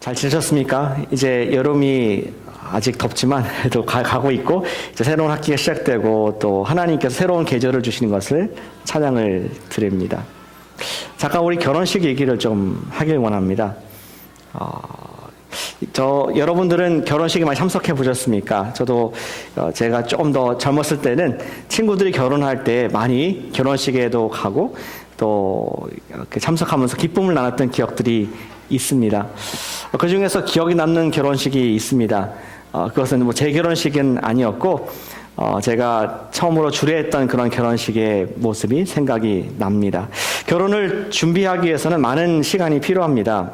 잘 지내셨습니까? 이제 여름이 아직 덥지만 또 가고 있고 이제 새로운 학기가 시작되고 또 하나님께서 새로운 계절을 주시는 것을 찬양을 드립니다. 잠깐 우리 결혼식 얘기를 좀 하길 원합니다. 여러분들은 결혼식에 많이 참석해 보셨습니까? 저도 제가 좀 더 젊었을 때는 친구들이 결혼할 때 많이 결혼식에도 가고 또 이렇게 참석하면서 기쁨을 나눴던 기억들이 있습니다. 그 중에서 기억이 남는 결혼식이 있습니다. 그것은 뭐 제 결혼식은 아니었고 제가 처음으로 주례했던 그런 결혼식의 모습이 생각이 납니다. 결혼을 준비하기 위해서는 많은 시간이 필요합니다.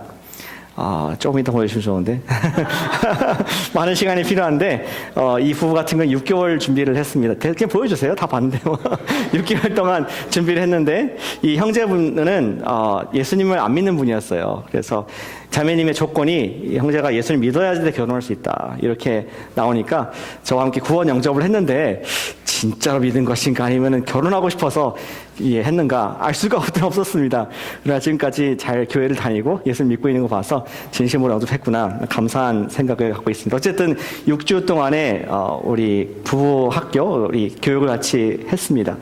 조금 이따 보여주시면 좋은데. 많은 시간이 필요한데, 이 부부 같은 건 6개월 준비를 했습니다. 그냥 보여주세요. 다 봤는데요. 6개월 동안 준비를 했는데, 이 형제분은, 예수님을 안 믿는 분이었어요. 그래서 자매님의 조건이 형제가 예수님 믿어야지 결혼할 수 있다. 이렇게 나오니까 저와 함께 구원 영접을 했는데, 진짜로 믿은 것인가 아니면 결혼하고 싶어서 했는가 알 수가 없었습니다. 그러나 지금까지 잘 교회를 다니고 예수를 믿고 있는 거 봐서 진심으로 영접했구나 감사한 생각을 갖고 있습니다. 어쨌든 6주 동안에 우리 부부 학교 우리 교육을 같이 했습니다.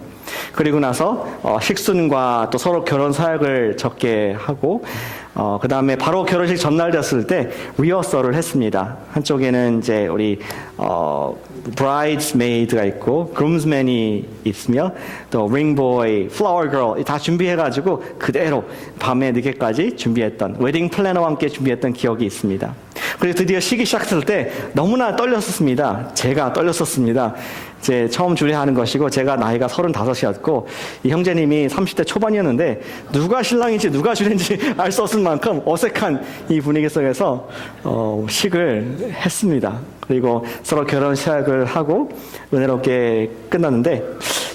그리고 나서 식순과 또 서로 결혼 사역을 적게 하고 그 다음에 바로 결혼식 전날 됐을 때 리허설을 했습니다. 한쪽에는 이제 우리 bridesmaid가 있고 groomsman이 있으며 또 ringboy, flower girl 다 준비해가지고 그대로 밤에 늦게까지 준비했던 웨딩 플래너와 함께 준비했던 기억이 있습니다. 그리고 드디어 시기 시작했을 때 너무나 떨렸었습니다. 제가 떨렸었습니다. 제 처음 주례하는 것이고 제가 나이가 35이었고 이 형제님이 30대 초반이었는데 누가 신랑인지 누가 주례인지 알 수 없을 만큼 어색한 이 분위기 속에서 식을 했습니다. 그리고 서로 결혼 시작을 하고 은혜롭게 끝났는데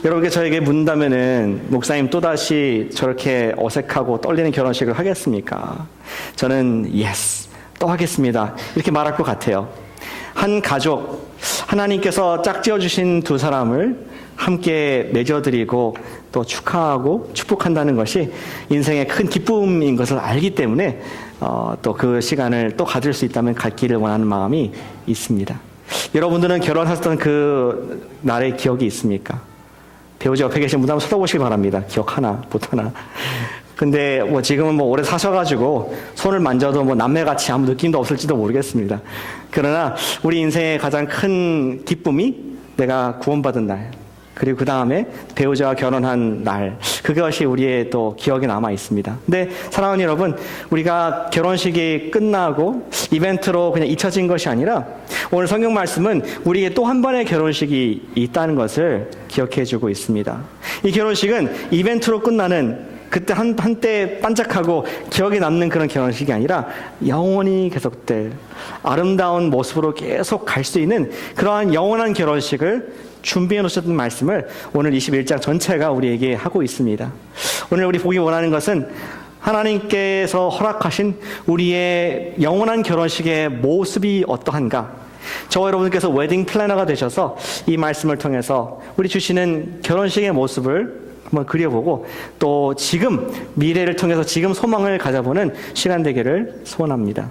여러분께 저에게 묻는다면은 목사님 또다시 저렇게 어색하고 떨리는 결혼식을 하겠습니까? 저는 yes, 또 하겠습니다. 이렇게 말할 것 같아요. 한 가족, 하나님께서 짝지어 주신 두 사람을 함께 맺어드리고 또 축하하고 축복한다는 것이 인생의 큰 기쁨인 것을 알기 때문에 또 그 시간을 또 가질 수 있다면 갖기를 원하는 마음이 있습니다. 여러분들은 결혼하셨던 그 날의 기억이 있습니까? 배우자 옆에 계신 분 한번 쳐다보시기 바랍니다. 기억 하나, 못 하나. 근데 지금은 오래 사셔가지고 손을 만져도 남매같이 아무 느낌도 없을지도 모르겠습니다. 그러나 우리 인생의 가장 큰 기쁨이 내가 구원받은 날, 그리고 그 다음에 배우자와 결혼한 날, 그것이 우리의 또 기억에 남아 있습니다. 근데 사랑하는 여러분, 우리가 결혼식이 끝나고 이벤트로 그냥 잊혀진 것이 아니라 오늘 성경 말씀은 우리에게 또 한 번의 결혼식이 있다는 것을 기억해 주고 있습니다. 이 결혼식은 이벤트로 끝나는 그때 한때 반짝하고 기억에 남는 그런 결혼식이 아니라 영원히 계속될 아름다운 모습으로 계속 갈 수 있는 그러한 영원한 결혼식을 준비해 놓으셨던 말씀을 오늘 21장 전체가 우리에게 하고 있습니다. 오늘 우리 보기 원하는 것은 하나님께서 허락하신 우리의 영원한 결혼식의 모습이 어떠한가? 저와 여러분께서 웨딩 플래너가 되셔서 이 말씀을 통해서 우리 주시는 결혼식의 모습을 한번 그려보고 또 지금 미래를 통해서 지금 소망을 가져보는 시간 되기를 소원합니다.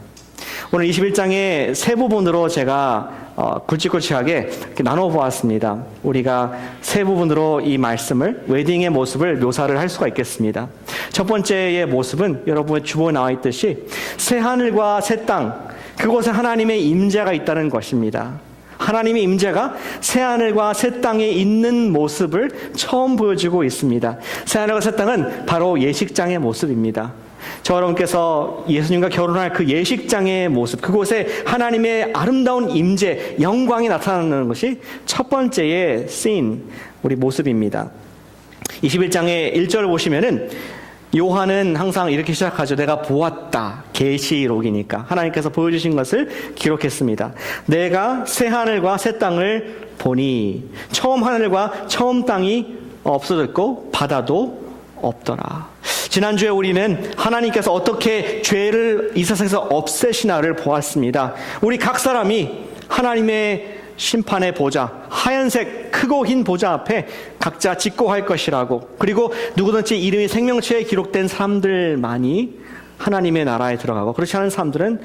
오늘 21장의 세 부분으로 제가 굵직굵직하게 이렇게 나눠보았습니다. 우리가 세 부분으로 이 말씀을 웨딩의 모습을 묘사를 할 수가 있겠습니다. 첫 번째의 모습은 여러분의 주보에 나와 있듯이 새 하늘과 새 땅, 그곳에 하나님의 임재가 있다는 것입니다. 하나님의 임재가 새하늘과 새 땅에 있는 모습을 처음 보여주고 있습니다. 새하늘과 새 땅은 바로 예식장의 모습입니다. 저 여러분께서 예수님과 결혼할 그 예식장의 모습, 그곳에 하나님의 아름다운 임재, 영광이 나타나는 것이 첫 번째의 씬, 우리 모습입니다. 21장의 1절을 보시면은 요한은 항상 이렇게 시작하죠. 내가 보았다. 계시록이니까 하나님께서 보여주신 것을 기록했습니다. 내가 새 하늘과 새 땅을 보니 처음 하늘과 처음 땅이 없어졌고 바다도 없더라. 지난주에 우리는 하나님께서 어떻게 죄를 이 세상에서 없애시나를 보았습니다. 우리 각 사람이 하나님의 심판의 보좌, 하얀색 크고 흰 보좌 앞에 각자 직고할 것이라고, 그리고 누구든지 이름이 생명冊에 기록된 사람들만이 하나님의 나라에 들어가고 그렇지 않은 사람들은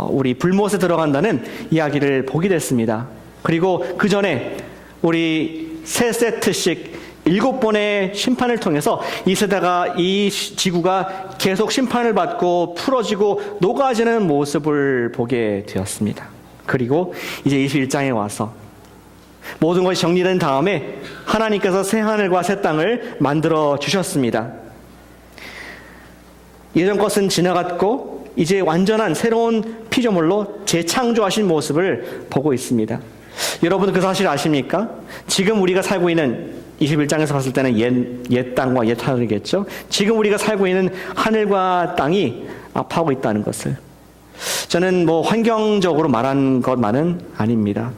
우리 불못에 들어간다는 이야기를 보게 됐습니다. 그리고 그 전에 우리 3세트씩 7번의 심판을 통해서 이 세대가, 이 지구가 계속 심판을 받고 풀어지고 녹아지는 모습을 보게 되었습니다. 그리고 이제 21장에 와서 모든 것이 정리된 다음에 하나님께서 새 하늘과 새 땅을 만들어 주셨습니다. 예전 것은 지나갔고 이제 완전한 새로운 피조물로 재창조하신 모습을 보고 있습니다. 여러분 그 사실 아십니까? 지금 우리가 살고 있는 21장에서 봤을 때는 옛 땅과 옛 하늘이겠죠. 지금 우리가 살고 있는 하늘과 땅이 아파하고 있다는 것을, 저는 환경적으로 말한 것만은 아닙니다.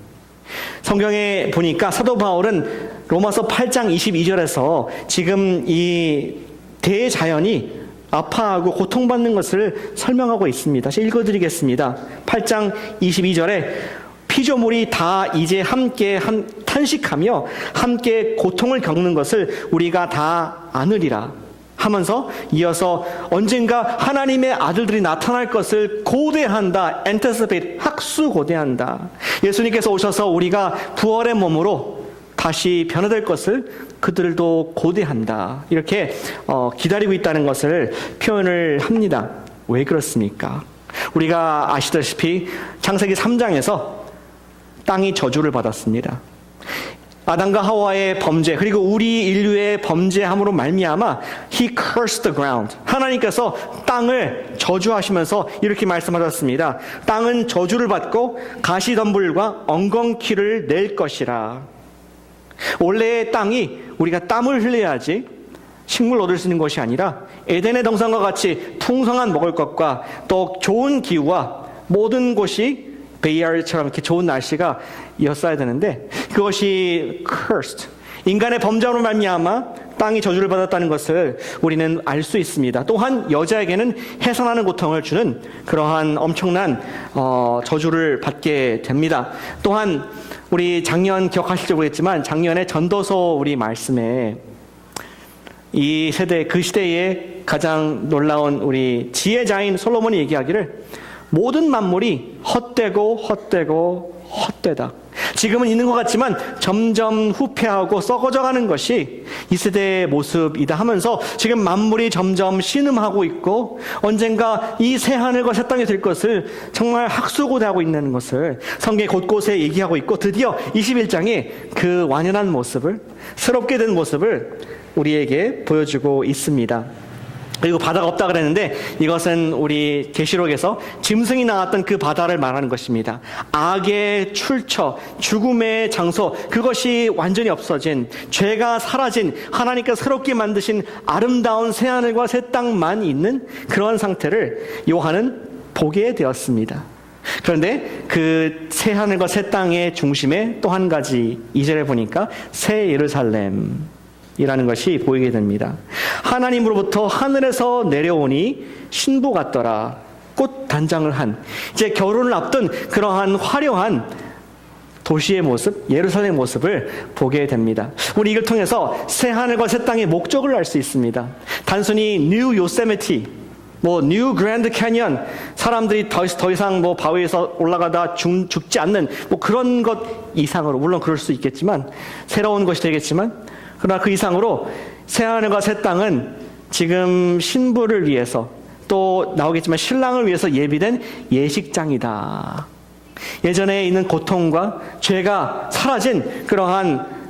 성경에 보니까 사도 바울은 로마서 8장 22절에서 지금 이 대자연이 아파하고 고통받는 것을 설명하고 있습니다. 제가 읽어드리겠습니다. 8장 22절에 피조물이 다 이제 함께 탄식하며 함께 고통을 겪는 것을 우리가 다 아느리라 하면서 이어서 언젠가 하나님의 아들들이 나타날 것을 고대한다. anticipate, 학수고대한다. 예수님께서 오셔서 우리가 부활의 몸으로 다시 변화될 것을 그들도 고대한다. 이렇게 기다리고 있다는 것을 표현을 합니다. 왜 그렇습니까? 우리가 아시다시피 창세기 3장에서 땅이 저주를 받았습니다. 아담과 하와의 범죄, 그리고 우리 인류의 범죄함으로 말미암아 He cursed the ground. 하나님께서 땅을 저주하시면서 이렇게 말씀하셨습니다. 땅은 저주를 받고 가시덤불과 엉겅퀴를 낼 것이라. 원래의 땅이 우리가 땀을 흘려야지 식물 얻을 수 있는 것이 아니라 에덴의 동산과 같이 풍성한 먹을 것과 또 좋은 기후와 모든 곳이 베이아르처럼 이렇게 좋은 날씨가 이었어야 되는데 그것이 cursed, 인간의 범죄로 말미암아 땅이 저주를 받았다는 것을 우리는 알 수 있습니다. 또한 여자에게는 해산하는 고통을 주는 그러한 엄청난 저주를 받게 됩니다. 또한 우리 작년 기억하실지 모르겠지만 작년에 전도서 우리 말씀에 이 세대, 그 시대에 가장 놀라운 우리 지혜자인 솔로몬이 얘기하기를 모든 만물이 헛되고 헛되다. 지금은 있는 것 같지만 점점 후퇴하고 썩어져가는 것이 이 세대의 모습이다 하면서 지금 만물이 점점 신음하고 있고 언젠가 이 새 하늘과 새 땅이 될 것을 정말 학수고대하고 있는 것을 성경의 곳곳에 얘기하고 있고 드디어 21장에 그 완연한 모습을, 새롭게 된 모습을 우리에게 보여주고 있습니다. 그리고 바다가 없다 그랬는데 이것은 우리 계시록에서 짐승이 나왔던 그 바다를 말하는 것입니다. 악의 출처, 죽음의 장소, 그것이 완전히 없어진, 죄가 사라진, 하나님께서 새롭게 만드신 아름다운 새하늘과 새 땅만 있는 그런 상태를 요한은 보게 되었습니다. 그런데 그 새하늘과 새 땅의 중심에 또 한 가지 2절에 보니까 새 예루살렘 이라는 것이 보이게 됩니다. 하나님으로부터 하늘에서 내려오니 신부 같더라. 꽃 단장을 한, 이제 결혼을 앞둔 그러한 화려한 도시의 모습, 예루살렘의 모습을 보게 됩니다. 우리 이걸 통해서 새 하늘과 새 땅의 목적을 알 수 있습니다. 단순히 뉴 요세미티, 뉴 그랜드 캐니언, 사람들이 더 이상 바위에서 올라가다 죽지 않는 그런 것 이상으로, 물론 그럴 수 있겠지만 새로운 것이 되겠지만, 그러나 그 이상으로 새하늘과 새 땅은 지금 신부를 위해서, 또 나오겠지만 신랑을 위해서 예비된 예식장이다. 예전에 있는 고통과 죄가 사라진 그러한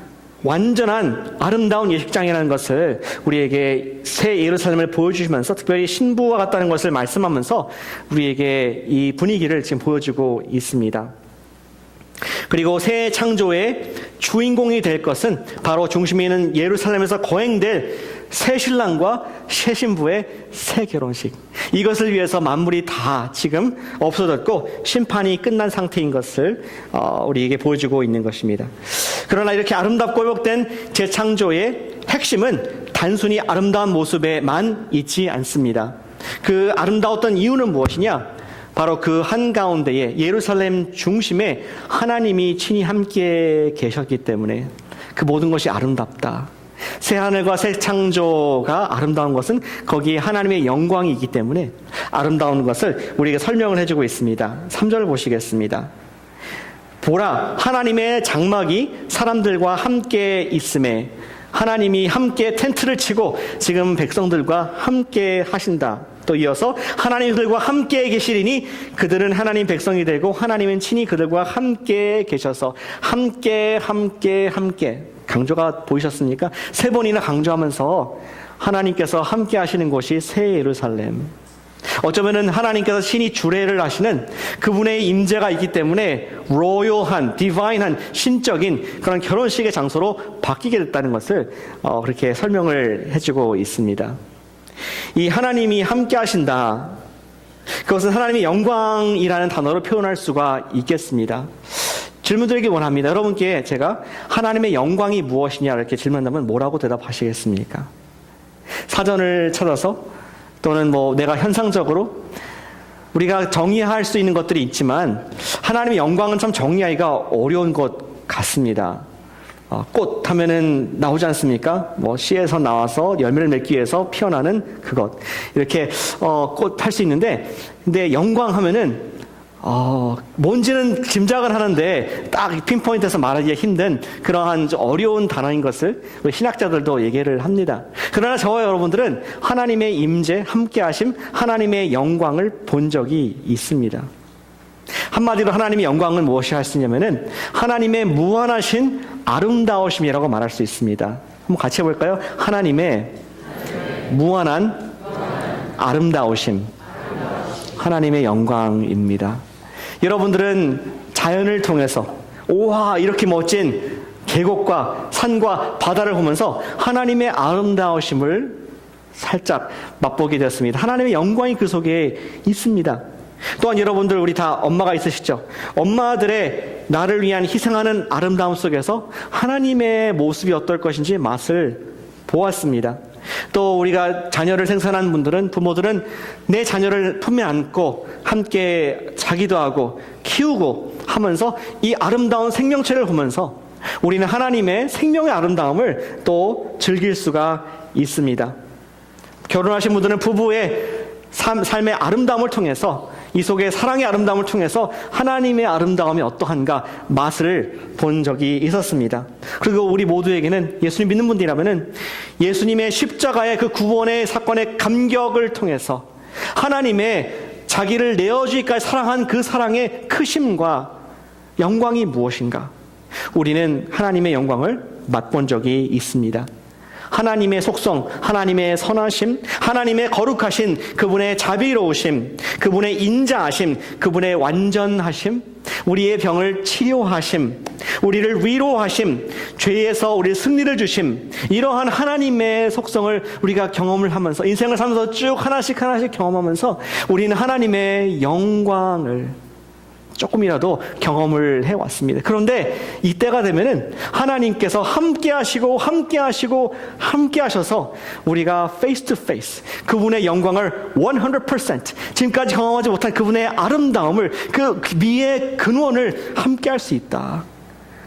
완전한 아름다운 예식장이라는 것을 우리에게 새 예루살렘을 보여주시면서 특별히 신부와 같다는 것을 말씀하면서 우리에게 이 분위기를 지금 보여주고 있습니다. 그리고 새 창조의 주인공이 될 것은 바로 중심에 있는 예루살렘에서 거행될 새 신랑과 새 신부의 새 결혼식. 이것을 위해서 만물이 다 지금 없어졌고 심판이 끝난 상태인 것을 우리에게 보여주고 있는 것입니다. 그러나 이렇게 아름답고 회복된 재창조의 핵심은 단순히 아름다운 모습에만 있지 않습니다. 그 아름다웠던 이유는 무엇이냐? 바로 그 한가운데에 예루살렘 중심에 하나님이 친히 함께 계셨기 때문에 그 모든 것이 아름답다. 새 하늘과 새 창조가 아름다운 것은 거기에 하나님의 영광이 있기 때문에 아름다운 것을 우리에게 설명을 해주고 있습니다. 3절 보시겠습니다. 보라, 하나님의 장막이 사람들과 함께 있음에, 하나님이 함께 텐트를 치고 지금 백성들과 함께 하신다. 또 이어서 하나님 그들과 함께 계시리니 그들은 하나님 백성이 되고 하나님은 친히 그들과 함께 계셔서 함께 강조가 보이셨습니까? 3번이나 강조하면서 하나님께서 함께 하시는 곳이 새 예루살렘. 어쩌면은 하나님께서 친히 주례를 하시는 그분의 임재가 있기 때문에 로열한, 디바인한, 신적인 그런 결혼식의 장소로 바뀌게 됐다는 것을 그렇게 설명을 해주고 있습니다. 이 하나님이 함께 하신다. 그것은 하나님의 영광이라는 단어로 표현할 수가 있겠습니다. 질문 드리기 원합니다. 여러분께 제가 하나님의 영광이 무엇이냐 이렇게 질문하면 뭐라고 대답하시겠습니까? 사전을 찾아서 또는 내가 현상적으로 우리가 정의할 수 있는 것들이 있지만 하나님의 영광은 참 정의하기가 어려운 것 같습니다. 꽃 하면은 나오지 않습니까? 씨에서 나와서 열매를 맺기 위해서 피어나는 그것. 이렇게 꽃 할 수 있는데, 근데 영광 하면은 뭔지는 짐작을 하는데 딱 핀포인트에서 말하기가 힘든 그러한 좀 어려운 단어인 것을 우리 신학자들도 얘기를 합니다. 그러나 저와 여러분들은 하나님의 임재, 함께하심, 하나님의 영광을 본 적이 있습니다. 한마디로 하나님의 영광은 무엇이 할 수 있냐면은 하나님의 무한하신 아름다우심이라고 말할 수 있습니다. 한번 같이 해볼까요? 하나님의 무한한 아름다우심, 하나님의 영광입니다. 여러분들은 자연을 통해서 우와 이렇게 멋진 계곡과 산과 바다를 보면서 하나님의 아름다우심을 살짝 맛보게 되었습니다. 하나님의 영광이 그 속에 있습니다. 또한 여러분들 우리 다 엄마가 있으시죠? 엄마들의 나를 위한 희생하는 아름다움 속에서 하나님의 모습이 어떨 것인지 맛을 보았습니다. 또 우리가 자녀를 생산한 분들은, 부모들은 내 자녀를 품에 안고 함께 자기도 하고 키우고 하면서 이 아름다운 생명체를 보면서 우리는 하나님의 생명의 아름다움을 또 즐길 수가 있습니다. 결혼하신 분들은 부부의 삶의 아름다움을 통해서, 이 속에 사랑의 아름다움을 통해서 하나님의 아름다움이 어떠한가 맛을 본 적이 있었습니다. 그리고 우리 모두에게는, 예수님 믿는 분들이라면은 예수님의 십자가의 그 구원의 사건의 감격을 통해서 하나님의 자기를 내어주기까지 사랑한 그 사랑의 크심과 영광이 무엇인가, 우리는 하나님의 영광을 맛본 적이 있습니다. 하나님의 속성, 하나님의 선하심, 하나님의 거룩하신 그분의 자비로우심, 그분의 인자하심, 그분의 완전하심, 우리의 병을 치료하심, 우리를 위로하심, 죄에서 우리 승리를 주심, 이러한 하나님의 속성을 우리가 경험을 하면서 인생을 살면서 쭉 하나씩 경험하면서 우리는 하나님의 영광을 조금이라도 경험을 해왔습니다. 그런데 이때가 되면은 하나님께서 함께 하셔서 우리가 face to face 그분의 영광을 100% 지금까지 경험하지 못한 그분의 아름다움을, 그 미의 근원을 함께 할 수 있다.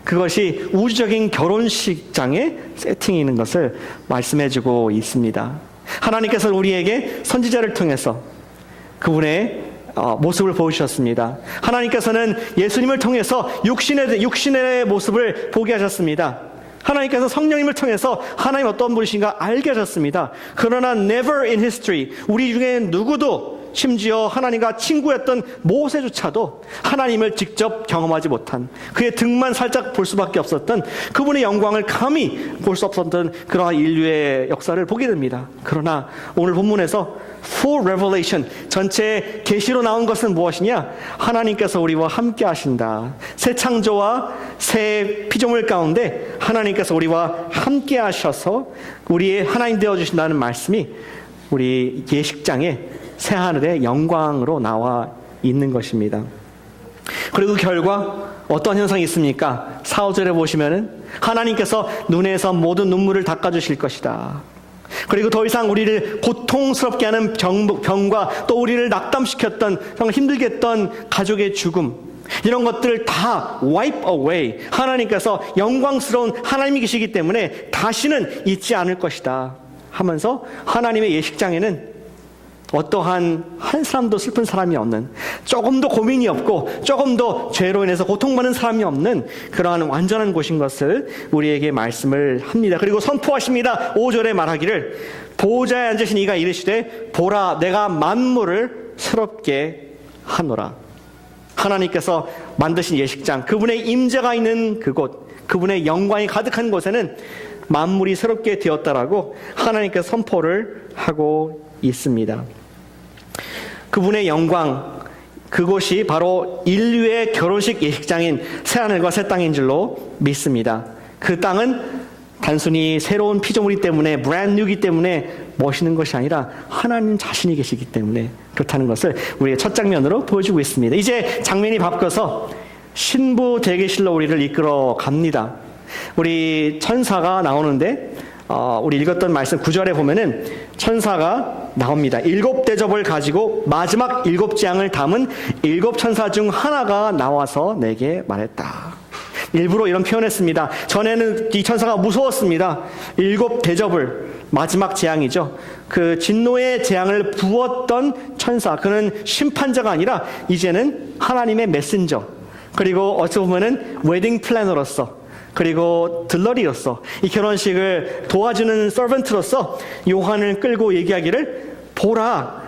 그것이 우주적인 결혼식장의 세팅이 있는 것을 말씀해주고 있습니다. 하나님께서 우리에게 선지자를 통해서 그분의 모습을 보여주셨습니다. 하나님께서는 예수님을 통해서 육신의 모습을 보게 하셨습니다. 하나님께서 성령님을 통해서 하나님 어떤 분이신가 알게 하셨습니다. 그러나 never in history, 우리 중에 누구도, 심지어 하나님과 친구였던 모세조차도 하나님을 직접 경험하지 못한, 그의 등만 살짝 볼 수밖에 없었던 그분의 영광을 감히 볼 수 없었던 그러한 인류의 역사를 보게 됩니다. 그러나 오늘 본문에서 full revelation, 전체 계시로 나온 것은 무엇이냐? 하나님께서 우리와 함께 하신다. 새 창조와 새 피조물 가운데 하나님께서 우리와 함께 하셔서 우리의 하나님 되어주신다는 말씀이 우리 예식장에 새하늘의 영광으로 나와 있는 것입니다. 그리고 그 결과 어떤 현상이 있습니까? 4, 5절에 보시면은 하나님께서 눈에서 모든 눈물을 닦아주실 것이다. 그리고 더 이상 우리를 고통스럽게 하는 병과 또 우리를 낙담시켰던, 정말 힘들게 했던 가족의 죽음, 이런 것들을 다 wipe away, 하나님께서 영광스러운 하나님이 계시기 때문에 다시는 잊지 않을 것이다 하면서 하나님의 예식장에는 어떠한 한 사람도 슬픈 사람이 없는, 조금도 고민이 없고 조금도 죄로 인해서 고통받는 사람이 없는 그러한 완전한 곳인 것을 우리에게 말씀을 합니다. 그리고 선포하십니다. 5절에 말하기를 보호자에 앉으신 이가 이르시되 보라 내가 만물을 새롭게 하노라. 하나님께서 만드신 예식장, 그분의 임재가 있는 그곳, 그분의 영광이 가득한 곳에는 만물이 새롭게 되었다라고 하나님께서 선포를 하고 있습니다. 그분의 영광, 그곳이 바로 인류의 결혼식 예식장인 새하늘과 새 땅인 줄로 믿습니다. 그 땅은 단순히 새로운 피조물이기 때문에, brand new이기 때문에 멋있는 것이 아니라 하나님 자신이 계시기 때문에 그렇다는 것을 우리의 첫 장면으로 보여주고 있습니다. 이제 장면이 바뀌어서 신부 대기실로 우리를 이끌어 갑니다. 우리 천사가 나오는데 우리 읽었던 말씀 9절에 보면은 천사가 나옵니다. 7 대접을 가지고 마지막 7 재앙을 담은 7 천사 중 하나가 나와서 내게 말했다. 일부러 이런 표현했습니다. 전에는 이 천사가 무서웠습니다. 7 대접을, 마지막 재앙이죠. 그 진노의 재앙을 부었던 천사, 그는 심판자가 아니라 이제는 하나님의 메신저, 그리고 어찌 보면은 웨딩 플래너로서, 그리고 들러리로서, 이 결혼식을 도와주는 서번트로서 요한을 끌고 얘기하기를 보라,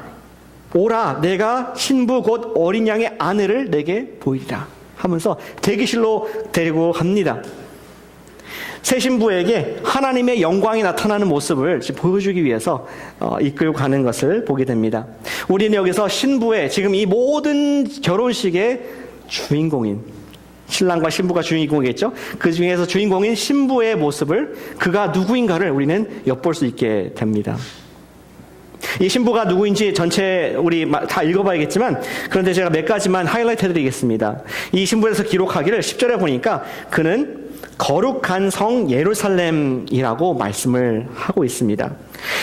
오라, 내가 신부 곧 어린 양의 아내를 내게 보이리라 하면서 대기실로 데리고 갑니다. 새 신부에게 하나님의 영광이 나타나는 모습을 보여주기 위해서 이끌고 가는 것을 보게 됩니다. 우리는 여기서 신부의, 지금 이 모든 결혼식의 주인공인, 신랑과 신부가 주인공이겠죠. 그 중에서 주인공인 신부의 모습을, 그가 누구인가를 우리는 엿볼 수 있게 됩니다. 이 신부가 누구인지 전체 우리 다 읽어봐야겠지만, 그런데 제가 몇 가지만 하이라이트 해드리겠습니다. 이 신부에서 기록하기를 10절에 보니까 그는 거룩한 성 예루살렘이라고 말씀을 하고 있습니다.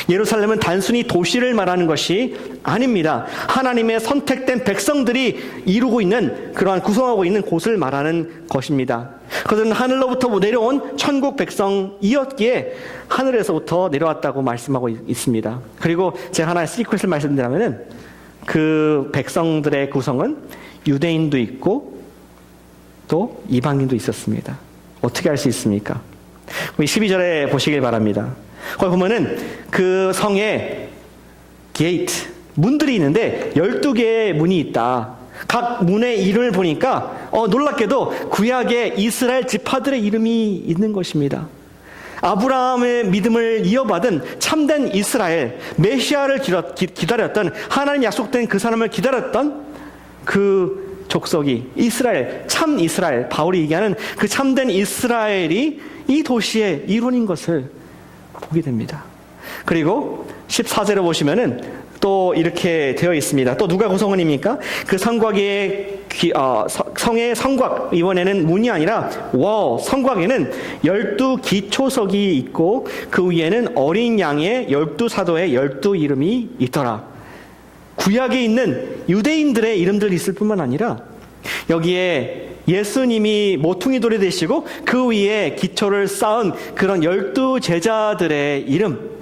예루살렘은 단순히 도시를 말하는 것이 아닙니다. 하나님의 선택된 백성들이 이루고 있는, 그러한 구성하고 있는 곳을 말하는 것입니다. 그들은 하늘로부터 내려온 천국 백성이었기에 하늘에서부터 내려왔다고 말씀하고 있습니다. 그리고 제가 하나의 시크릿을 말씀드리자면은 그 백성들의 구성은 유대인도 있고 또 이방인도 있었습니다. 어떻게 알 수 있습니까? 12절에 보시길 바랍니다. 거기 보면은 그 성에 게이트, 문들이 있는데 12개의 문이 있다. 각 문의 이름을 보니까 놀랍게도 구약의 이스라엘 지파들의 이름이 있는 것입니다. 아브라함의 믿음을 이어받은 참된 이스라엘, 메시아를 기다렸던, 하나님 약속된 그 사람을 기다렸던 그 족속이 이스라엘, 참 이스라엘, 바울이 얘기하는 그 참된 이스라엘이 이 도시의 일원인 것을 보게 됩니다. 그리고 14절에 보시면은 또 이렇게 되어 있습니다. 또 누가 구성원입니까? 그 성곽의 성의 성곽, 이번에는 문이 아니라 성곽에는 12 기초석이 있고 그 위에는 어린 양의 12사도의 12 이름이 있더라. 구약에 있는 유대인들의 이름들이 있을 뿐만 아니라 여기에 예수님이 모퉁이 돌이 되시고 그 위에 기초를 쌓은 그런 12 제자들의 이름,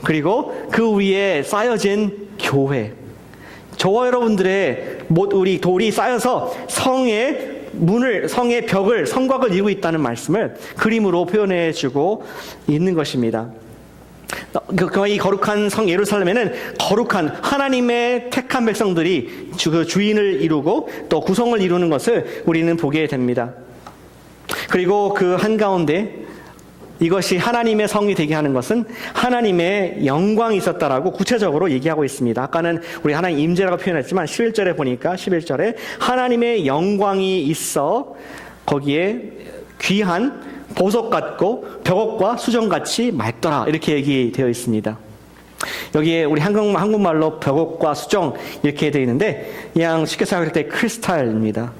그리고 그 위에 쌓여진 교회, 저와 여러분들의 우리 돌이 쌓여서 성의 문을, 성의 벽을, 성곽을 이루고 있다는 말씀을 그림으로 표현해 주고 있는 것입니다. 이 거룩한 성 예루살렘에는 거룩한 하나님의 택한 백성들이 그 주인을 이루고 또 구성을 이루는 것을 우리는 보게 됩니다. 그리고 그 한가운데 이것이 하나님의 성이 되게 하는 것은 하나님의 영광이 있었다라고 구체적으로 얘기하고 있습니다. 아까는 우리 하나님 임재라고 표현했지만 11절에 보니까 11절에 하나님의 영광이 있어 거기에 귀한 보석 같고 벽옥과 수정같이 맑더라, 이렇게 얘기되어 있습니다. 여기에 우리 한국말로 벽옥과 수정 이렇게 되어 있는데 그냥 쉽게 생각할 때 크리스탈입니다.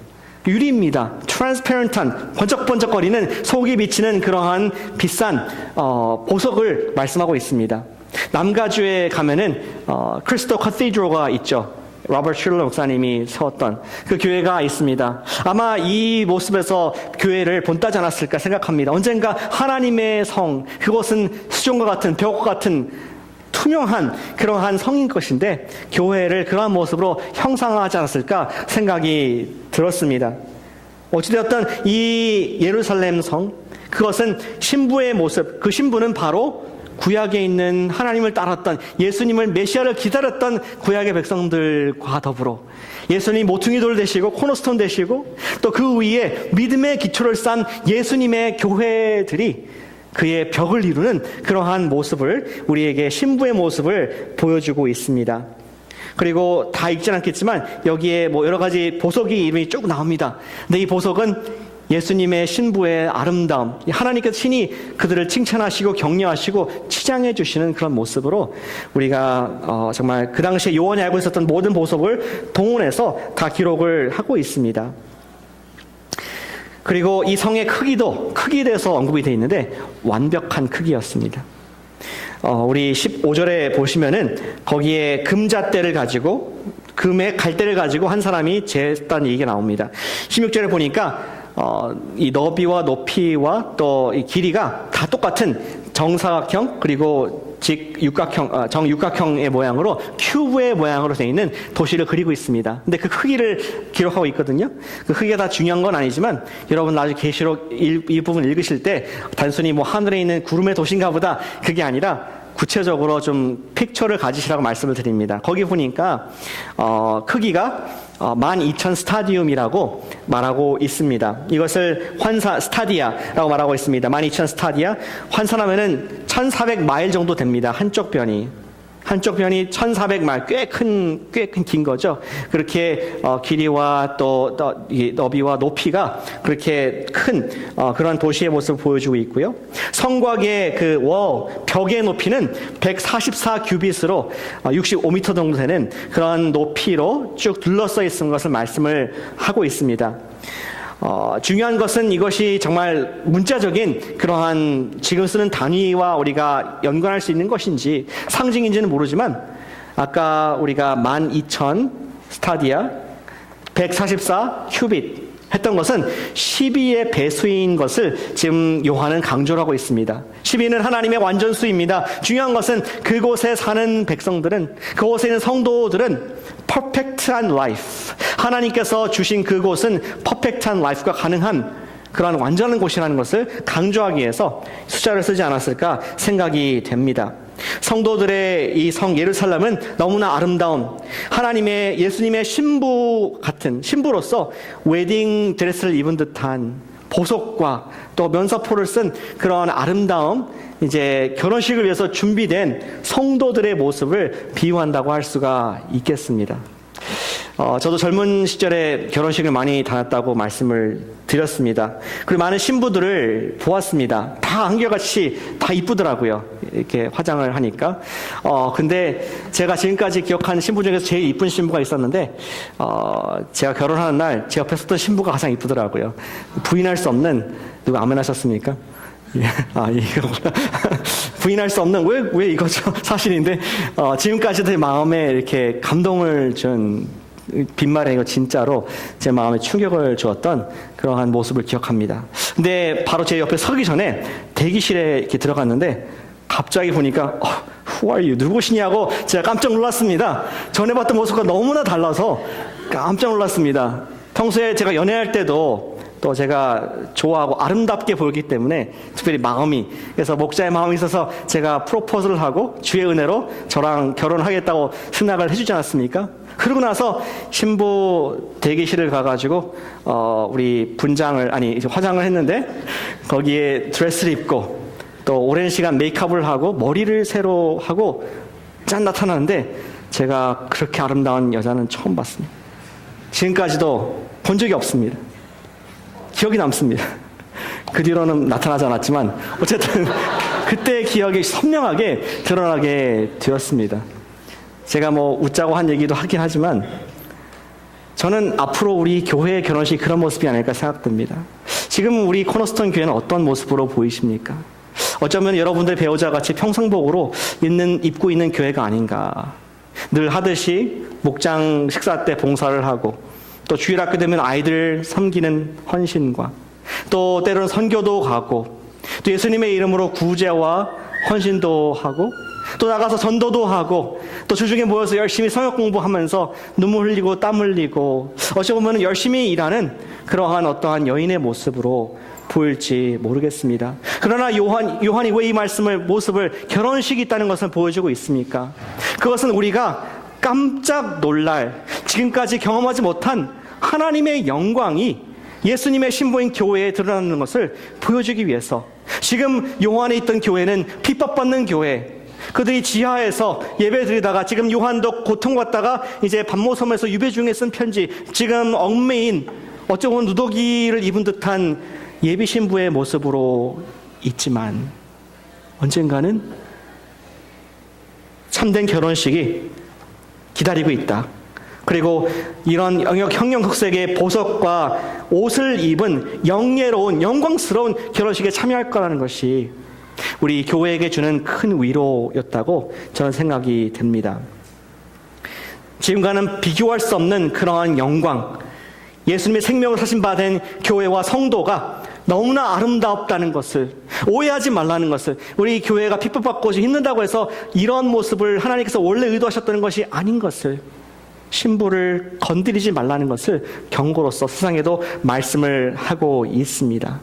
유리입니다. 트랜스페런트한, 번쩍번쩍거리는, 속이 비치는 그러한 비싼 보석을 말씀하고 있습니다. 남가주에 가면은 크리스토 카티드로가 있죠. 로버트 슐러 목사님이 세웠던 그 교회가 있습니다. 아마 이 모습에서 교회를 본따지 않았을까 생각합니다. 언젠가 하나님의 성, 그것은 수종과 같은, 벽과 같은 투명한 그러한 성인 것인데 교회를 그러한 모습으로 형상화하지 않았을까 생각이 들었습니다. 어찌되었든 이 예루살렘 성, 그것은 신부의 모습, 그 신부는 바로 구약에 있는 하나님을 따랐던 예수님을 메시아를 기다렸던 구약의 백성들과 더불어 예수님 모퉁이돌 되시고 코너스톤 되시고 또 그 위에 믿음의 기초를 쌓은 예수님의 교회들이 그의 벽을 이루는 그러한 모습을, 우리에게 신부의 모습을 보여주고 있습니다. 그리고 다 읽진 않겠지만 여기에 뭐 여러 가지 보석이 이름이 쭉 나옵니다. 근데 이 보석은 예수님의 신부의 아름다움, 하나님께서 친히 그들을 칭찬하시고 격려하시고 치장해 주시는 그런 모습으로 우리가 정말 그 당시에 요한이 알고 있었던 모든 보석을 동원해서 다 기록을 하고 있습니다. 그리고 이 성의 크기도 크기에 대해서 언급이 되어 있는데 완벽한 크기였습니다. 우리 15절에 보시면은 거기에 금잣대를 가지고 금의 갈대를 가지고 한 사람이 재었다는 얘기가 나옵니다. 16절에 보니까 이 너비와 높이와 또 이 길이가 다 똑같은 정사각형 그리고 정육각형의 모양으로 큐브의 모양으로 되어 있는 도시를 그리고 있습니다. 근데 그 크기를 기록하고 있거든요. 그 크기가 다 중요한 건 아니지만 여러분 나중에 계시록 이 부분 읽으실 때 단순히 뭐 하늘에 있는 구름의 도시인가 보다 그게 아니라 구체적으로 좀 픽처를 가지시라고 말씀을 드립니다. 거기 보니까 크기가 12,000 스타디움이라고 말하고 있습니다. 이것을 스타디아라고 말하고 있습니다. 12,000 스타디아. 환산하면은 1,400마일 정도 됩니다. 한쪽 변이 1,400마일, 꽤 큰 긴 거죠. 그렇게 길이와 또 이 너비와 높이가 그렇게 큰 그런 도시의 모습을 보여주고 있고요. 성곽의 그 벽의 높이는 144 규빗으로 65m 정도 되는 그런 높이로 쭉 둘러싸여 있는 것을 말씀을 하고 있습니다. 중요한 것은 이것이 정말 문자적인 그러한 지금 쓰는 단위와 우리가 연관할 수 있는 것인지 상징인지는 모르지만 아까 우리가 12,000 스타디아 144 큐빗 했던 것은 12의 배수인 것을 지금 요한은 강조를 하고 있습니다. 12는 하나님의 완전수입니다. 중요한 것은 그곳에 사는 백성들은, 그곳에 있는 성도들은 퍼펙트한 라이프, 하나님께서 주신 그곳은 퍼펙트한 라이프가 가능한 그러한 완전한 곳이라는 것을 강조하기 위해서 숫자를 쓰지 않았을까 생각이 됩니다. 성도들의 이 성 예루살렘은 너무나 아름다운 하나님의 예수님의 신부 같은 신부로서 웨딩 드레스를 입은 듯한 보석과 또 면사포를 쓴 그런 아름다움, 이제 결혼식을 위해서 준비된 성도들의 모습을 비유한다고 할 수가 있겠습니다. 저도 젊은 시절에 결혼식을 많이 다녔다고 말씀을 드렸습니다. 그리고 많은 신부들을 보았습니다. 다 한결같이 다 이쁘더라고요. 이렇게 화장을 하니까. 근데 제가 지금까지 기억하는 신부 중에서 제일 이쁜 신부가 있었는데, 제가 결혼하는 날 제 옆에 섰던 신부가 가장 이쁘더라고요. 부인할 수 없는, 누가 아멘 하셨습니까? 이거구나. 부인할 수 없는, 왜 이거죠? 사실인데, 지금까지도 제 마음에 이렇게 감동을 준, 빈말에 이거 진짜로 제 마음에 충격을 주었던 그러한 모습을 기억합니다. 근데 바로 제 옆에 서기 전에 대기실에 이렇게 들어갔는데 갑자기 보니까 Who are you? 누구시냐고 제가 깜짝 놀랐습니다. 전에 봤던 모습과 너무나 달라서 깜짝 놀랐습니다. 평소에 제가 연애할 때도 또 제가 좋아하고 아름답게 보이기 때문에 특별히 마음이, 그래서 목자의 마음이 있어서 제가 프로포즈를 하고 주의 은혜로 저랑 결혼하겠다고 승낙을 해주지 않았습니까? 그러고 나서 신부 대기실을 가가지고 우리 화장을 했는데 거기에 드레스를 입고 또 오랜 시간 메이크업을 하고 머리를 새로 하고 짠 나타나는데 제가 그렇게 아름다운 여자는 처음 봤습니다. 지금까지도 본 적이 없습니다. 기억이 남습니다. 그 뒤로는 나타나지 않았지만 어쨌든 그때의 기억이 선명하게 드러나게 되었습니다. 제가 뭐 웃자고 한 얘기도 하긴 하지만 저는 앞으로 우리 교회의 결혼식이 그런 모습이 아닐까 생각됩니다. 지금 우리 코너스톤 교회는 어떤 모습으로 보이십니까? 어쩌면 여러분들 배우자 같이 평상복으로 입고 있는 교회가 아닌가. 늘 하듯이 목장 식사 때 봉사를 하고 또 주일학교 되면 아이들 섬기는 헌신과 또 때로는 선교도 가고 또 예수님의 이름으로 구제와 헌신도 하고 또 나가서 전도도 하고 또 주중에 모여서 열심히 성역 공부하면서 눈물 흘리고 땀 흘리고 어찌 보면 열심히 일하는 그러한 어떠한 여인의 모습으로 보일지 모르겠습니다. 그러나 요한이 왜 이 모습을 결혼식이 있다는 것을 보여주고 있습니까? 그것은 우리가 깜짝 놀랄 지금까지 경험하지 못한 하나님의 영광이 예수님의 신부인 교회에 드러나는 것을 보여주기 위해서 지금 요한에 있던 교회는 핍박받는 교회, 그들이 지하에서 예배드리다가 지금 요한도 고통받다가 이제 밤모섬에서 유배 중에 쓴 편지, 지금 얽매인 어쩌고 보면 누더기를 입은 듯한 예비 신부의 모습으로 있지만 언젠가는 참된 결혼식이 기다리고 있다. 그리고 이런 형형흑색의 보석과 옷을 입은 영예로운 영광스러운 결혼식에 참여할 거라는 것이 우리 교회에게 주는 큰 위로였다고 저는 생각이 됩니다. 지금과는 비교할 수 없는 그러한 영광, 예수님의 생명을 사신받은 교회와 성도가 너무나 아름답다는 것을, 오해하지 말라는 것을, 우리 교회가 핍박받고 힘든다고 해서 이런 모습을 하나님께서 원래 의도하셨다는 것이 아닌 것을, 신부를 건드리지 말라는 것을 경고로서 세상에도 말씀을 하고 있습니다.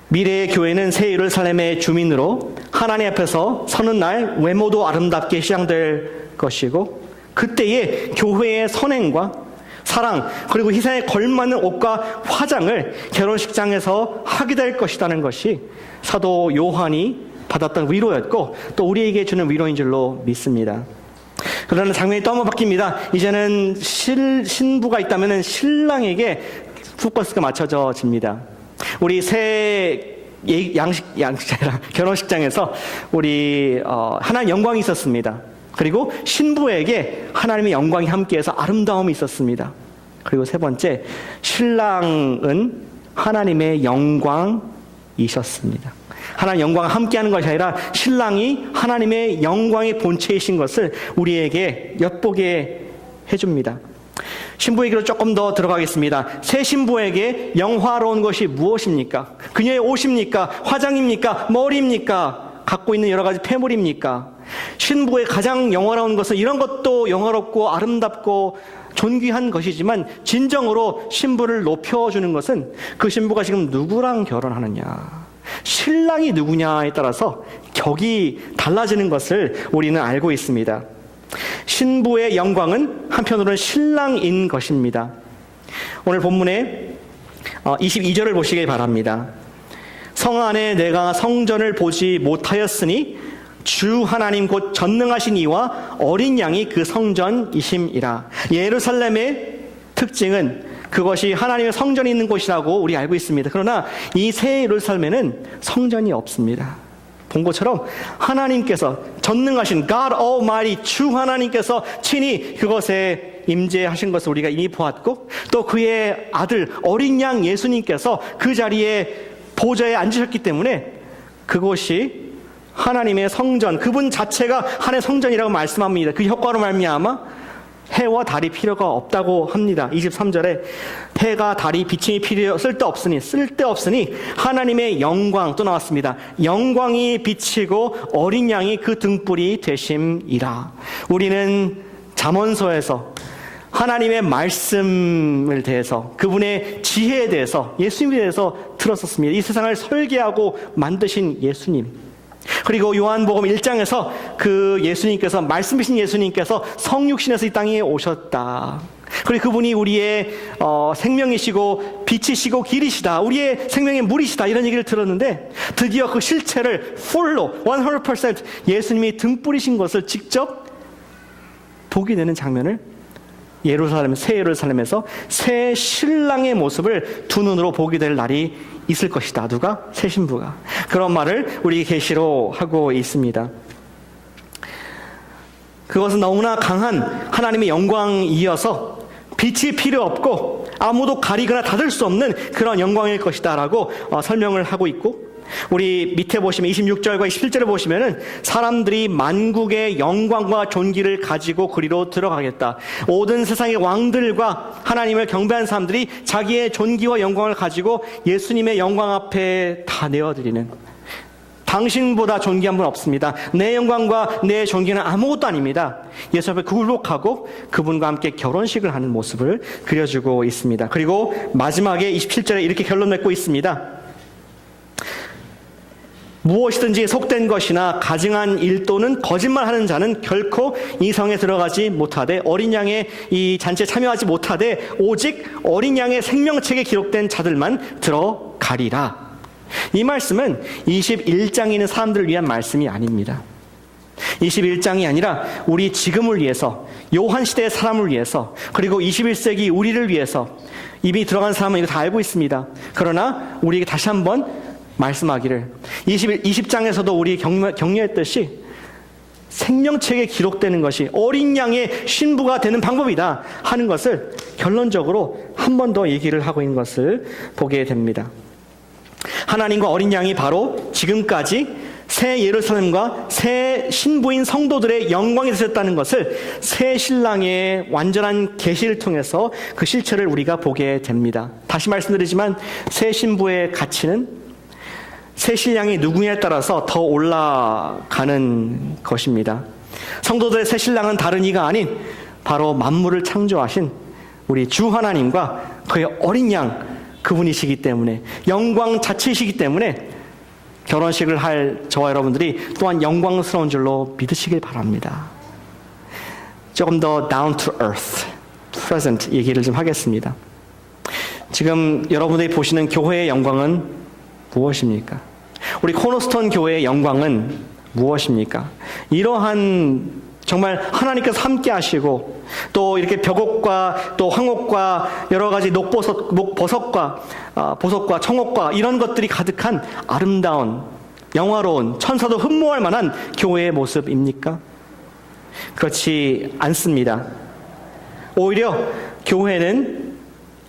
미래의 교회는 새 예루살렘의 주민으로 하나님 앞에서 서는 날 외모도 아름답게 시장될 것이고, 그때의 교회의 선행과 사랑 그리고 희생에 걸맞는 옷과 화장을 결혼식장에서 하게 될 것이라는 것이 사도 요한이 받았던 위로였고 또 우리에게 주는 위로인 줄로 믿습니다. 그러나 장면이 또 한번 바뀝니다. 이제는 신부가 있다면 신랑에게 포커스가 맞춰집니다. 우리 새 결혼식장에서 우리 하나님 영광이 있었습니다. 그리고 신부에게 하나님의 영광이 함께해서 아름다움이 있었습니다. 그리고 세 번째, 신랑은 하나님의 영광이셨습니다. 하나님 영광과 함께하는 것이 아니라 신랑이 하나님의 영광의 본체이신 것을 우리에게 엿보게 해줍니다. 신부 얘기로 조금 더 들어가겠습니다. 새 신부에게 영화로운 것이 무엇입니까? 그녀의 옷입니까? 화장입니까? 머리입니까? 갖고 있는 여러 가지 폐물입니까? 신부의 가장 영화로운 것은 이런 것도 영화롭고 아름답고 존귀한 것이지만 진정으로 신부를 높여주는 것은 그 신부가 지금 누구랑 결혼하느냐, 신랑이 누구냐에 따라서 격이 달라지는 것을 우리는 알고 있습니다. 신부의 영광은 한편으로는 신랑인 것입니다. 오늘 본문에 22절을 보시기 바랍니다. 성 안에 내가 성전을 보지 못하였으니 주 하나님 곧 전능하신 이와 어린 양이 그 성전이심이라. 예루살렘의 특징은 그것이 하나님의 성전이 있는 곳이라고 우리 알고 있습니다. 그러나 이 새 예루살렘에는 성전이 없습니다. 본 것처럼 하나님께서 전능하신 God Almighty 주 하나님께서 친히 그것에 임재하신 것을 우리가 이미 보았고 또 그의 아들 어린 양 예수님께서 그 자리에 보좌에 앉으셨기 때문에 그것이 하나님의 성전, 그분 자체가 하나님의 성전이라고 말씀합니다. 그 효과로 말미암아 해와 달이 필요가 없다고 합니다. 23절에 해가 달이 비침이 쓸데없으니 하나님의 영광 또 나왔습니다. 영광이 비치고 어린 양이 그 등불이 되심이라. 우리는 잠언서에서 하나님의 말씀을 대해서 그분의 지혜에 대해서 예수님에 대해서 들었었습니다. 이 세상을 설계하고 만드신 예수님, 그리고 요한복음 1장에서 그 예수님께서 말씀이신 예수님께서 성육신에서 이 땅에 오셨다. 그리고 그분이 우리의 생명이시고 빛이시고 길이시다. 우리의 생명의 물이시다. 이런 얘기를 들었는데 드디어 그 실체를 풀로 100% 예수님이 등불이신 것을 직접 보게 되는 장면을 새 예루살렘에서 새 신랑의 모습을 두 눈으로 보게 될 날이 있을 것이다. 누가? 새 신부가. 그런 말을 우리 계시로 하고 있습니다. 그것은 너무나 강한 하나님의 영광이어서 빛이 필요 없고 아무도 가리거나 닫을 수 없는 그런 영광일 것이다 라고 설명을 하고 있고, 우리 밑에 보시면 26절과 27절을 보시면은 사람들이 만국의 영광과 존귀를 가지고 그리로 들어가겠다. 모든 세상의 왕들과 하나님을 경배한 사람들이 자기의 존귀와 영광을 가지고 예수님의 영광 앞에 다 내어드리는, 당신보다 존귀한 분 없습니다. 내 영광과 내 존귀는 아무것도 아닙니다. 예수 앞에 굴복하고 그분과 함께 결혼식을 하는 모습을 그려주고 있습니다. 그리고 마지막에 27절에 이렇게 결론 맺고 있습니다. 무엇이든지 속된 것이나 가증한 일 또는 거짓말하는 자는 결코 이 성에 들어가지 못하되 어린 양의 이 잔치에 참여하지 못하되 오직 어린 양의 생명책에 기록된 자들만 들어가리라. 이 말씀은 21장에 있는 사람들을 위한 말씀이 아닙니다. 21장이 아니라 우리 지금을 위해서, 요한 시대의 사람을 위해서, 그리고 21세기 우리를 위해서. 이미 들어간 사람은 이거 다 알고 있습니다. 그러나 우리에게 다시 한번 말씀하기를 20장에서도 우리 격려했듯이 생명책에 기록되는 것이 어린 양의 신부가 되는 방법이다 하는 것을 결론적으로 한 번 더 얘기를 하고 있는 것을 보게 됩니다. 하나님과 어린 양이 바로 지금까지 새 예루살렘과 새 신부인 성도들의 영광이 되셨다는 것을 새 신랑의 완전한 계시를 통해서 그 실체를 우리가 보게 됩니다. 다시 말씀드리지만 새 신부의 가치는 새 신랑이 누구냐에 따라서 더 올라가는 것입니다. 성도들의 새 신랑은 다른 이가 아닌 바로 만물을 창조하신 우리 주 하나님과 그의 어린 양 그분이시기 때문에, 영광 자체이시기 때문에 결혼식을 할 저와 여러분들이 또한 영광스러운 줄로 믿으시길 바랍니다. 조금 더 down to earth, present 얘기를 좀 하겠습니다. 지금 여러분들이 보시는 교회의 영광은 무엇입니까? 우리 코너스톤 교회의 영광은 무엇입니까? 이러한 정말 하나님께서 함께 하시고 또 이렇게 벽옥과 또 황옥과 여러 가지 녹버섯과 보석과 청옥과 이런 것들이 가득한 아름다운 영화로운 천사도 흠모할 만한 교회의 모습입니까? 그렇지 않습니다. 오히려 교회는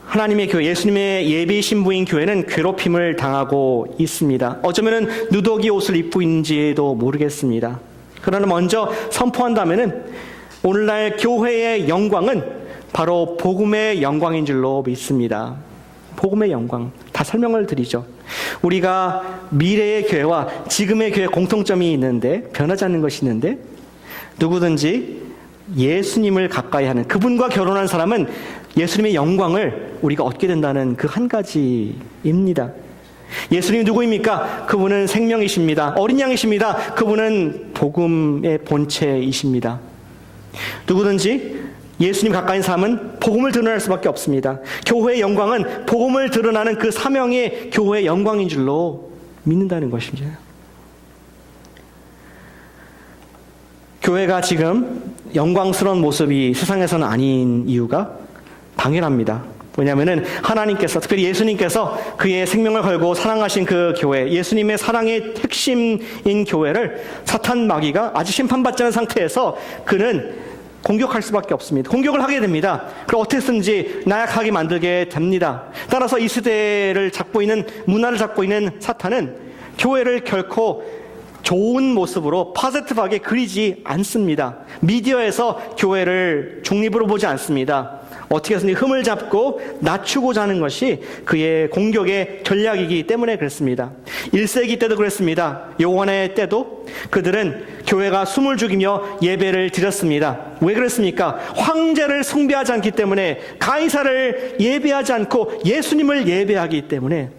하나님의 교회, 예수님의 예비 신부인 교회는 괴롭힘을 당하고 있습니다. 어쩌면은 누더기 옷을 입고 있는지도 모르겠습니다. 그러나 먼저 선포한다면은 오늘날 교회의 영광은 바로 복음의 영광인 줄로 믿습니다. 복음의 영광. 다 설명을 드리죠. 우리가 미래의 교회와 지금의 교회 공통점이 있는데, 변하지 않는 것이 있는데, 누구든지 예수님을 가까이 하는 그분과 결혼한 사람은 예수님의 영광을 우리가 얻게 된다는 그 한 가지입니다. 예수님이 누구입니까? 그분은 생명이십니다. 어린 양이십니다. 그분은 복음의 본체이십니다. 누구든지 예수님 가까이 있는 사람은 복음을 드러낼 수밖에 없습니다. 교회의 영광은 복음을 드러나는 그 사명의 교회의 영광인 줄로 믿는다는 것입니다. 교회가 지금 영광스러운 모습이 세상에서는 아닌 이유가 당연합니다. 왜냐하면 하나님께서, 특별히 예수님께서 그의 생명을 걸고 사랑하신 그 교회, 예수님의 사랑의 핵심인 교회를 사탄 마귀가 아직 심판받지 않은 상태에서 그는 공격할 수밖에 없습니다. 공격을 하게 됩니다. 그럼 어떻게든지 나약하게 만들게 됩니다. 따라서 이 시대를 잡고 있는, 문화를 잡고 있는 사탄은 교회를 결코 좋은 모습으로 포지티브하게 그리지 않습니다. 미디어에서 교회를 중립으로 보지 않습니다. 어떻게 해서든 흠을 잡고 낮추고자 하는 것이 그의 공격의 전략이기 때문에 그렇습니다. 1세기 때도 그랬습니다. 요한의 때도 그들은 교회가 숨을 죽이며 예배를 드렸습니다. 왜 그랬습니까? 황제를 숭배하지 않기 때문에, 가이사를 예배하지 않고 예수님을 예배하기 때문에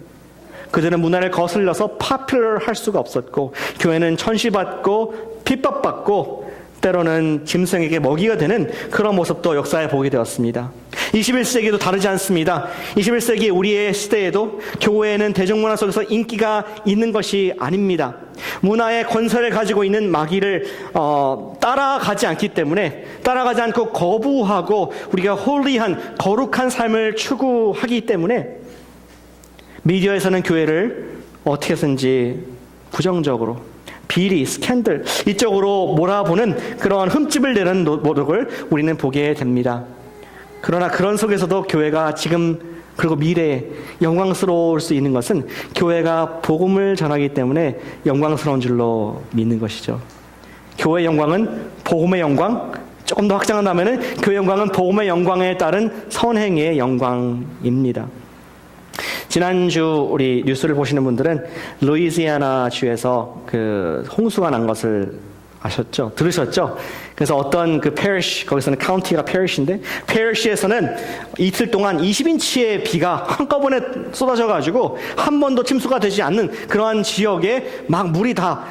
그들은 문화를 거슬러서 파퓰러할 수가 없었고, 교회는 천시받고 핍박받고 때로는 짐승에게 먹이가 되는 그런 모습도 역사에 보게 되었습니다. 21세기도 다르지 않습니다. 21세기 우리의 시대에도 교회는 대중문화 속에서 인기가 있는 것이 아닙니다. 문화의 권세를 가지고 있는 마귀를 따라가지 않기 때문에, 따라가지 않고 거부하고 우리가 홀리한 거룩한 삶을 추구하기 때문에 미디어에서는 교회를 어떻게 해서든지 부정적으로, 비리, 스캔들 이쪽으로 몰아보는 그런 흠집을 내는 노력을 우리는 보게 됩니다. 그러나 그런 속에서도 교회가 지금 그리고 미래에 영광스러울 수 있는 것은 교회가 복음을 전하기 때문에 영광스러운 줄로 믿는 것이죠. 교회의 영광은 복음의 영광, 조금 더 확장한다면 교회의 영광은 복음의 영광에 따른 선행의 영광입니다. 지난주 우리 뉴스를 보시는 분들은 루이지애나 주에서 그 홍수가 난 것을 아셨죠? 들으셨죠? 그래서 어떤 그 페리시, 거기서는 카운티가 페리시인데, 페리시에서는 이틀 동안 20인치의 비가 한꺼번에 쏟아져가지고 한 번도 침수가 되지 않는 그러한 지역에 막 물이 다,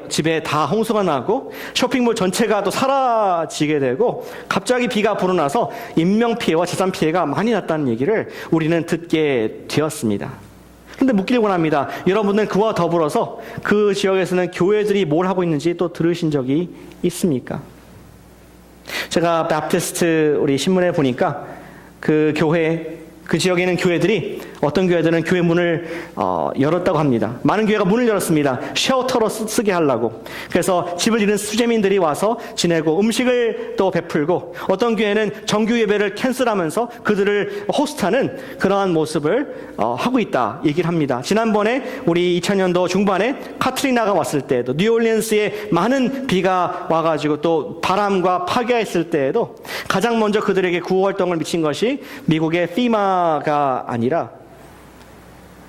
집에 다 홍수가 나고 쇼핑몰 전체가 또 사라지게 되고 갑자기 비가 불어나서 인명피해와 재산피해가 많이 났다는 얘기를 우리는 듣게 되었습니다. 그런데 묻기를 원합니다. 여러분은 그와 더불어서 그 지역에서는 교회들이 뭘 하고 있는지 또 들으신 적이 있습니까? 제가 바프티스트 우리 신문에 보니까 그 교회, 그 지역에 있는 교회들이 어떤 교회들은 교회 문을 열었다고 합니다. 많은 교회가 문을 열었습니다. 쉘터로 쓰게 하려고. 그래서 집을 잃은 수재민들이 와서 지내고 음식을 또 베풀고 어떤 교회는 정규 예배를 캔슬하면서 그들을 호스트하는 그러한 모습을 하고 있다 얘기를 합니다. 지난번에 우리 2000년도 중반에 카트리나가 왔을 때에도 뉴올리언스에 많은 비가 와가지고 또 바람과 파괴가 있을 때에도 가장 먼저 그들에게 구호 활동을 미친 것이 미국의 FEMA가 아니라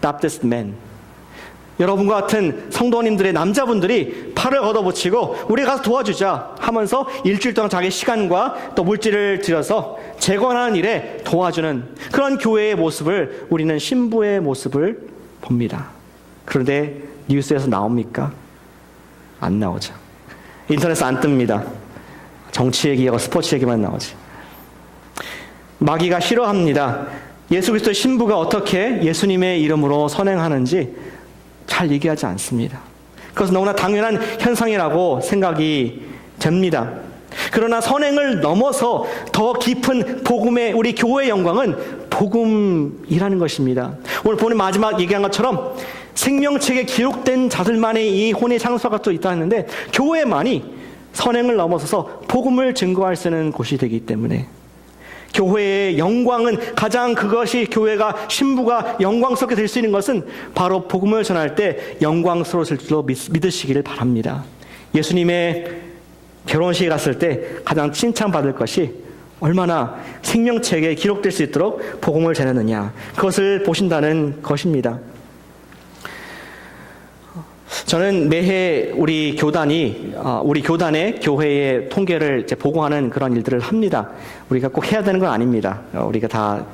Baptist men. 여러분과 같은 성도님들의 남자분들이 팔을 걷어붙이고 우리 가서 도와주자 하면서 일주일 동안 자기 시간과 또 물질을 들여서 재건하는 일에 도와주는 그런 교회의 모습을 우리는 신부의 모습을 봅니다. 그런데 뉴스에서 나옵니까? 안 나오죠. 인터넷에 안 뜹니다. 정치 얘기하고 스포츠 얘기만 나오지. 마귀가 싫어합니다. 예수 그리스도의 신부가 어떻게 예수님의 이름으로 선행하는지 잘 얘기하지 않습니다. 그것은 너무나 당연한 현상이라고 생각이 됩니다. 그러나 선행을 넘어서 더 깊은 복음의 우리 교회의 영광은 복음이라는 것입니다. 오늘 보는 마지막 얘기한 것처럼 생명책에 기록된 자들만의 이 혼의 장소가 또 있다 했는데 교회만이 선행을 넘어서서 복음을 증거할 수 있는 곳이 되기 때문에 교회의 영광은 가장 그것이 교회가 신부가 영광스럽게 될 수 있는 것은 바로 복음을 전할 때 영광스러워질 줄로 믿으시기를 바랍니다. 예수님의 결혼식에 갔을 때 가장 칭찬받을 것이 얼마나 생명책에 기록될 수 있도록 복음을 전했느냐 그것을 보신다는 것입니다. 저는 매해 우리 교단의 교회의 통계를 이제 보고하는 그런 일들을 합니다. 우리가 꼭 해야 되는 건 아닙니다. 우리가 다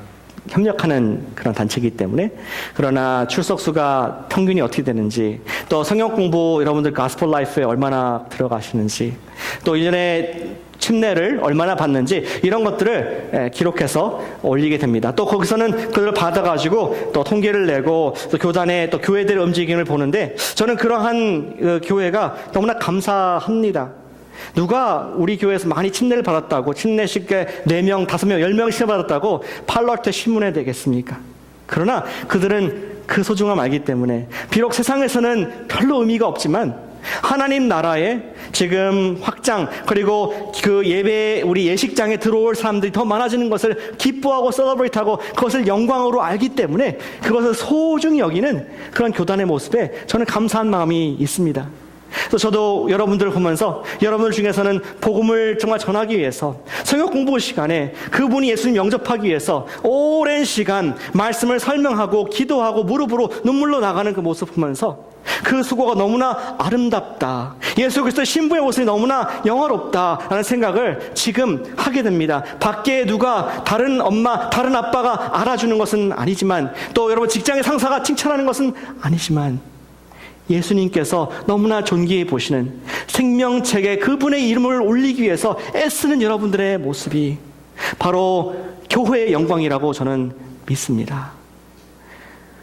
협력하는 그런 단체이기 때문에. 그러나 출석수가 평균이 어떻게 되는지, 또 성경 공부 여러분들 가스펠 라이프에 얼마나 들어가시는지, 또 1년에 침례를 얼마나 받는지 이런 것들을 기록해서 올리게 됩니다. 또 거기서는 그걸 받아가지고 또 통계를 내고 또 교단의 또 교회들의 움직임을 보는데 저는 그러한 교회가 너무나 감사합니다. 누가 우리 교회에서 많이 침례를 받았다고 침례식에 4명, 5명, 10명씩 받았다고 팔로트 신문에 되겠습니까? 그러나 그들은 그 소중함을 알기 때문에 비록 세상에서는 별로 의미가 없지만 하나님 나라에 지금 확장 그리고 그 예배 우리 예식장에 들어올 사람들이 더 많아지는 것을 기뻐하고 셀러브레이트하고 그것을 영광으로 알기 때문에 그것을 소중히 여기는 그런 교단의 모습에 저는 감사한 마음이 있습니다. 그래서 저도 여러분들을 보면서 여러분들 중에서는 복음을 정말 전하기 위해서 성경 공부 시간에 그분이 예수님 영접하기 위해서 오랜 시간 말씀을 설명하고 기도하고 무릎으로 눈물로 나가는 그 모습 보면서 그 수고가 너무나 아름답다. 예수 그리스도의 신부의 모습이 너무나 영화롭다라는 생각을 지금 하게 됩니다. 밖에 누가 다른 엄마, 다른 아빠가 알아주는 것은 아니지만 또 여러분 직장의 상사가 칭찬하는 것은 아니지만 예수님께서 너무나 존귀해 보시는 생명책에 그분의 이름을 올리기 위해서 애쓰는 여러분들의 모습이 바로 교회의 영광이라고 저는 믿습니다.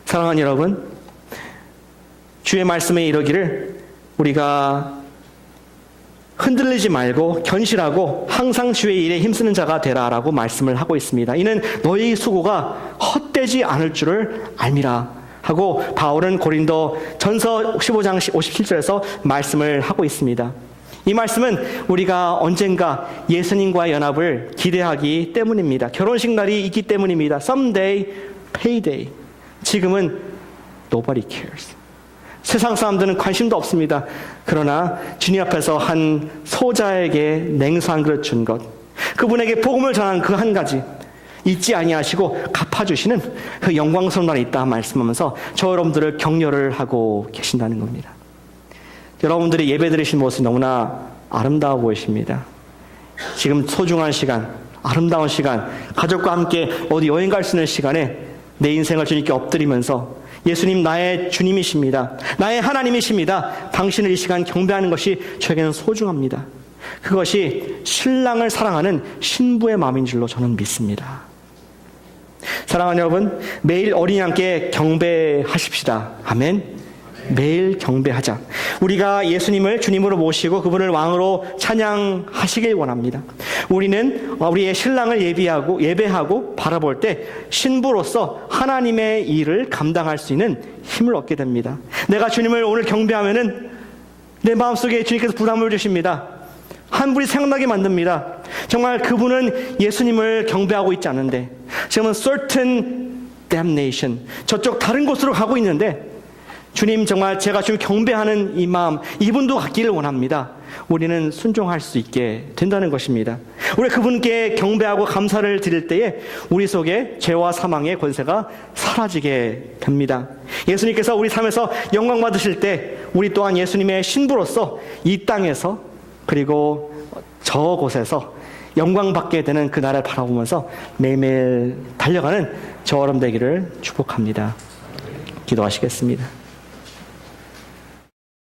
사랑하는 여러분, 주의 말씀에 이르기를 우리가 흔들리지 말고 견실하고 항상 주의 일에 힘쓰는 자가 되라라고 말씀을 하고 있습니다. 이는 너희 수고가 헛되지 않을 줄을 알미라 하고 바울은 고린도 전서 15장 57절에서 말씀을 하고 있습니다. 이 말씀은 우리가 언젠가 예수님과의 연합을 기대하기 때문입니다. 결혼식 날이 있기 때문입니다. Someday, payday. 지금은 nobody cares. 세상 사람들은 관심도 없습니다. 그러나 주님 앞에서 한 소자에게 냉수 한 그릇 준 것, 그분에게 복음을 전한 그 한 가지, 잊지 아니하시고 갚아주시는 그 영광스러운 날이 있다 말씀하면서 저 여러분들을 격려를 하고 계신다는 겁니다. 여러분들이 예배 드리신 모습이 너무나 아름다워 보이십니다. 지금 소중한 시간, 아름다운 시간, 가족과 함께 어디 여행 갈 수 있는 시간에 내 인생을 주님께 엎드리면서 예수님 나의 주님이십니다. 나의 하나님이십니다. 당신을 이 시간 경배하는 것이 저에게는 소중합니다. 그것이 신랑을 사랑하는 신부의 마음인 줄로 저는 믿습니다. 사랑하는 여러분, 매일 어린이 함께 경배하십시다. 아멘. 매일 경배하자. 우리가 예수님을 주님으로 모시고 그분을 왕으로 찬양하시길 원합니다. 우리는 우리의 신랑을 예배하고 바라볼 때 신부로서 하나님의 일을 감당할 수 있는 힘을 얻게 됩니다. 내가 주님을 오늘 경배하면은 내 마음속에 주님께서 부담을 주십니다. 한 분이 생각나게 만듭니다. 정말 그분은 예수님을 경배하고 있지 않은데 지금은 certain damnation, 저쪽 다른 곳으로 가고 있는데 주님, 정말 제가 지금 경배하는 이 마음, 이분도 갖기를 원합니다. 우리는 순종할 수 있게 된다는 것입니다. 우리 그분께 경배하고 감사를 드릴 때에 우리 속에 죄와 사망의 권세가 사라지게 됩니다. 예수님께서 우리 삶에서 영광 받으실 때 우리 또한 예수님의 신부로서 이 땅에서 그리고 저곳에서 영광 받게 되는 그 날을 바라보면서 매일매일 달려가는 저 여러분 되기를 축복합니다. 기도하시겠습니다.